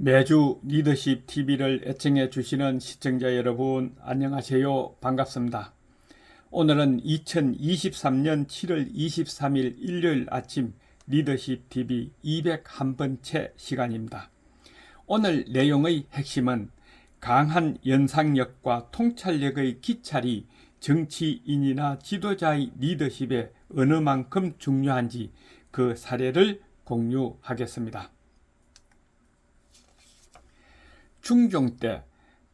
매주 리더십 TV를 애청해 주시는 시청자 여러분, 안녕하세요. 반갑습니다. 오늘은 2023년 7월 23일 일요일 아침 리더십 TV 201번째 시간입니다. 오늘 내용의 핵심은 강한 연상력과 통찰력의 기찰이 정치인이나 지도자의 리더십에 어느 만큼 중요한지 그 사례를 공유하겠습니다. 중종 때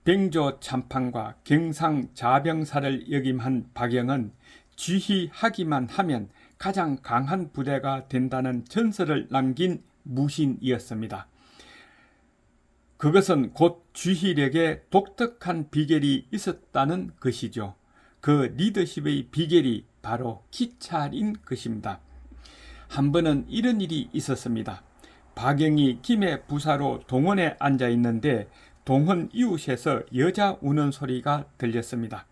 병조 참판과 경상 자병사를 역임한 박영은 지휘하기만 하면 가장 강한 부대가 된다는 전설을 남긴 무신이었습니다. 그것은 곧 지휘력에 독특한 비결이 있었다는 것이죠. 그 리더십의 비결이 바로 기찰인 것입니다. 한 번은 이런 일이 있었습니다. 박영이 김해 부사로 동원에 앉아 있는데 동원 이웃에서 여자 우는 소리가 들렸습니다.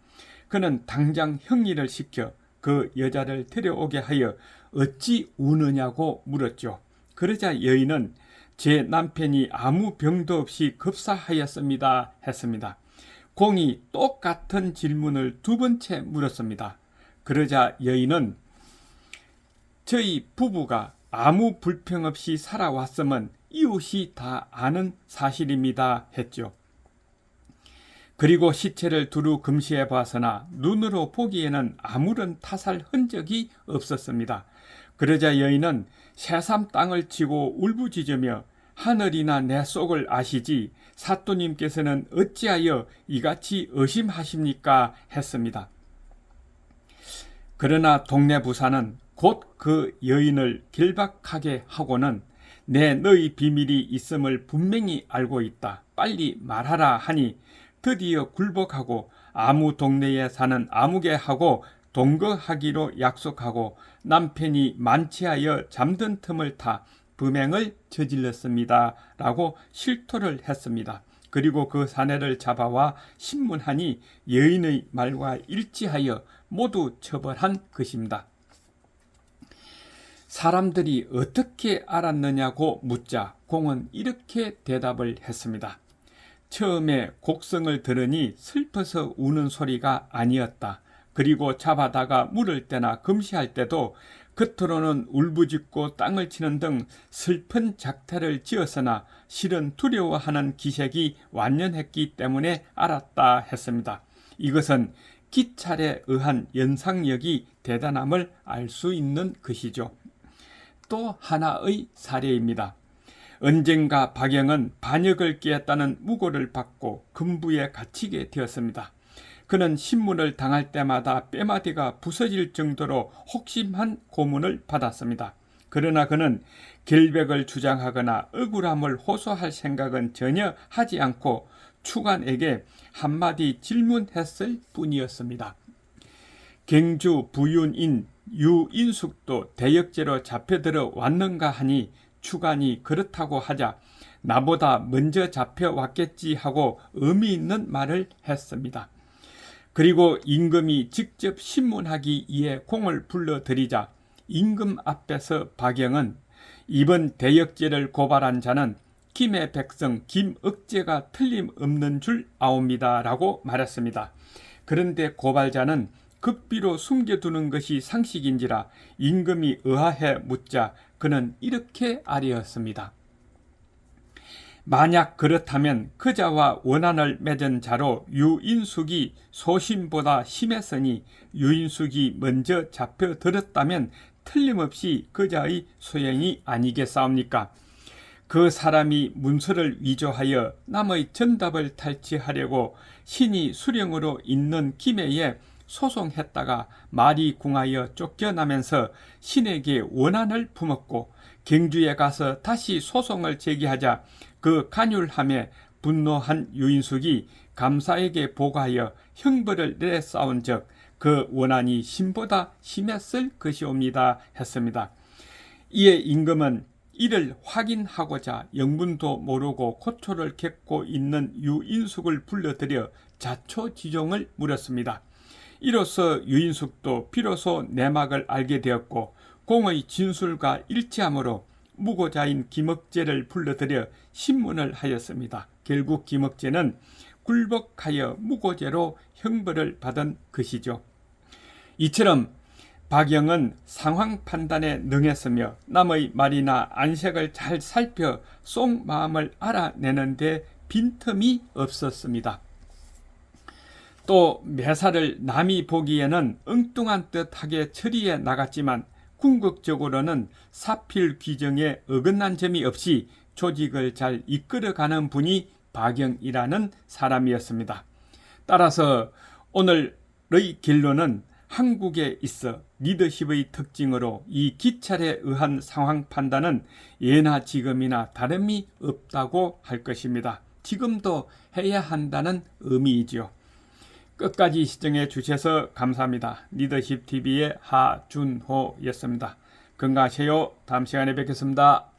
그는 당장 형리를 시켜 그 여자를 데려오게 하여 어찌 우느냐고 물었죠. 그러자 여인은 제 남편이 아무 병도 없이 급사하였습니다 했습니다. 공이 똑같은 질문을 두 번째 물었습니다. 그러자 여인은 저희 부부가 아무 불평 없이 살아왔음은 이웃이 다 아는 사실입니다 했죠. 그리고 시체를 두루 금시해 봤으나 눈으로 보기에는 아무런 타살 흔적이 없었습니다. 그러자 여인은 새삼 땅을 치고 울부짖으며 하늘이나 내 속을 아시지 사또님께서는 어찌하여 이같이 의심하십니까 했습니다. 그러나 동네 부사는 곧 그 여인을 결박하게 하고는 너의 비밀이 있음을 분명히 알고 있다. 빨리 말하라 하니 드디어 굴복하고 아무 동네에 사는 아무개하고 동거하기로 약속하고 남편이 만취하여 잠든 틈을 타 범행을 저질렀습니다. 라고 실토를 했습니다. 그리고 그 사내를 잡아와 신문하니 여인의 말과 일치하여 모두 처벌한 것입니다. 사람들이 어떻게 알았느냐고 묻자 공은 이렇게 대답을 했습니다. 처음에 곡성을 들으니 슬퍼서 우는 소리가 아니었다. 그리고 잡아다가 물을 때나 금시할 때도 겉으로는 울부짖고 땅을 치는 등 슬픈 작태를 지었으나 실은 두려워하는 기색이 완연했기 때문에 알았다 했습니다. 이것은 기찰에 의한 연상력이 대단함을 알 수 있는 것이죠. 또 하나의 사례입니다. 언젠가 박영은 반역을 깨었다는 무고를 받고 금부에 갇히게 되었습니다. 그는 신문을 당할 때마다 뼈마디가 부서질 정도로 혹심한 고문을 받았습니다. 그러나 그는 결백을 주장하거나 억울함을 호소할 생각은 전혀 하지 않고 추관에게 한마디 질문했을 뿐이었습니다. 경주 부윤인 유인숙도 대역죄로 잡혀들어 왔는가 하니 추관이 그렇다고 하자 나보다 먼저 잡혀왔겠지 하고 의미 있는 말을 했습니다. 그리고 임금이 직접 신문하기 위해 공을 불러들이자 임금 앞에서 박영은 이번 대역죄를 고발한 자는 김해 백성 김억제가 틀림없는 줄 아옵니다 라고 말했습니다. 그런데 고발자는 극비로 숨겨두는 것이 상식인지라 임금이 의아해 묻자 그는 이렇게 아뢰었습니다. 만약 그렇다면 그자와 원한을 맺은 자로 유인숙이 소신보다 심했으니 유인숙이 먼저 잡혀들었다면 틀림없이 그자의 소행이 아니겠사옵니까? 그 사람이 문서를 위조하여 남의 전답을 탈취하려고 신이 수령으로 있는 김해에 소송했다가 말이 궁하여 쫓겨나면서 신에게 원한을 품었고 경주에 가서 다시 소송을 제기하자 그 간율함에 분노한 유인숙이 감사에게 보고하여 형벌을 내싸운 적 그 원한이 신보다 심했을 것이옵니다 했습니다. 이에 임금은 이를 확인하고자 영문도 모르고 고초를 겪고 있는 유인숙을 불러들여 자초지종을 물었습니다. 이로써 유인숙도 비로소 내막을 알게 되었고 공의 진술과 일치하므로 무고자인 김억제를 불러들여 신문을 하였습니다. 결국 김억제는 굴복하여 무고죄로 형벌을 받은 것이죠. 이처럼 박영은 상황 판단에 능했으며 남의 말이나 안색을 잘 살펴 속마음을 알아내는데 빈틈이 없었습니다. 또 매사를 남이 보기에는 엉뚱한 듯하게 처리해 나갔지만 궁극적으로는 사필 규정에 어긋난 점이 없이 조직을 잘 이끌어가는 분이 박영이라는 사람이었습니다. 따라서 오늘의 결론은 한국에 있어 리더십의 특징으로 이 기찰에 의한 상황 판단은 예나 지금이나 다름이 없다고 할 것입니다. 지금도 해야 한다는 의미이지요. 끝까지 시청해 주셔서 감사합니다. 리더십TV의 하준호였습니다. 건강하세요. 다음 시간에 뵙겠습니다.